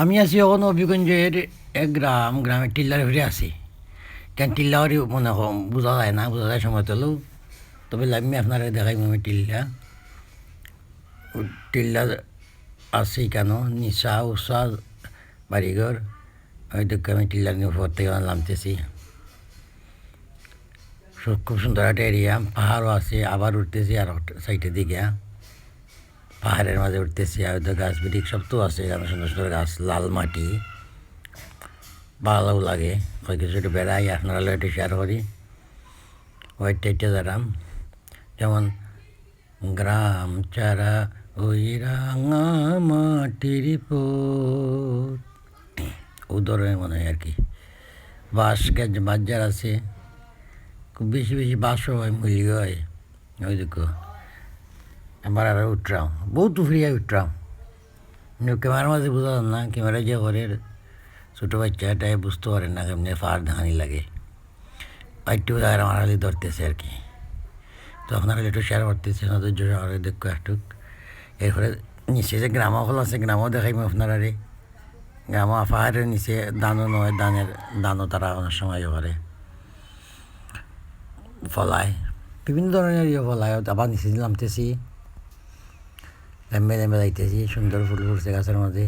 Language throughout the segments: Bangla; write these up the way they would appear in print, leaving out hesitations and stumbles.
আমি আছি এখন হবিগঞ্জের এক গ্রামের টিল্লার ফিরে আছি। কেন টিল্লাওয়ারই মনে বোঝা যায় না, বোঝা যায় সময় তোলো। তবে আমি আপনারা দেখাই আমি টিল্লা আছি কেন নিশা উষা বাড়িঘর ওই দেখে আমি টিল্লার উপর থেকে নামতেছি। খুব সুন্দর একটা এরিয়া, পাহাড়ও আছে, আবার উঠতেছি আর সাইডের দিকে পাহাড়ের মাঝে উঠতেছি। আর গাছ বিটিক সব তো আছে, সুন্দর সুন্দর গাছ, লাল মাটি, ভালো লাগে। ওই কিছু একটু বেড়াই, আপনারা একটু শেয়ার করি। ওই টাইটে দাঁড়াম যেমন গ্রাম চারা ওই রাঙা মাটির পথ, ও ধরনের মনে হয় আর কি। বাঁশ গাছ বাজার আছে, খুব বেশি বেশি বাঁশও হয়, মুলি হয়। ওই দেখো এবার আর উঠলাম, বহুত ফিরিয়ে উঠলাম। ক্যামেরার মাঝে বোঝা যান না, ক্যামেরা যে করে ছোটো বাচ্চাটাই বুঝতে পারেন না কেমনি ফার ধানি লাগে। পাইটু জায়গায় আমার হালি ধরতেছে আর কি। তো আপনারা একটু শেয়ার করতেছে সৌন্দর্য শহরে দেখো একটু। এরপরে নিচে যে গ্রামফল আছে, গ্রামও দেখাইব আপনারা। গ্রাম পাহাড়ের নিচে দানও নয়, দানও তারা অনেক সময় করে ফলায়, বিভিন্ন ধরনের ফলায়। আবার নিচে নামতেছি, লেম্বে লেম্বে যাইতেছি, সুন্দর ফুল ফুটছে গাছের মধ্যে,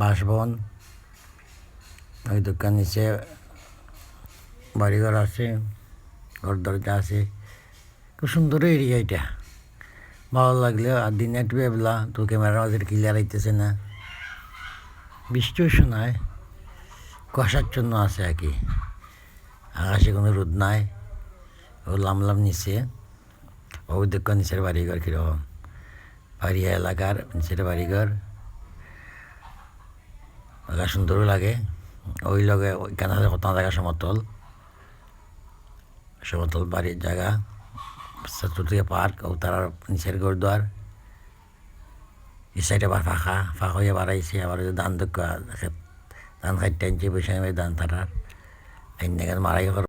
বাঁশবন। ওই দোকান নিচে বাড়িঘর আছে, ঘর দরজা আছে, খুব সুন্দর এরিয়া এটা। ভালো লাগলেও আর দিনে একটু বেবলা তো ক্যামেরার মাঝে ক্লিয়ার আইতেছে না, বৃষ্টিও শোনায়, কুয়াশাচ্ছন্ন আছে আর কি। আকাশে কোনো রোদ নাই, ও লামলাম নিচে। ওই দোকান নিচের বাড়িঘর কীরকম, পাহাড়িয়া এলাকার নিচের বাড়িঘর, ওগুলো সুন্দরও লাগে। ওই লগে ওইখানে কত জায়গা সমতল সমতল বাড়ির জায়গা, চতুর্দিকে পার্ক, ও তার নিচের ঘরদুয়ার। এই সাইডে আবার ফাঁকা ফাঁকা হয়ে বাড়াইছে। আবার ধান ধান খাইতে আনছে, বসে ধান তারার মারাই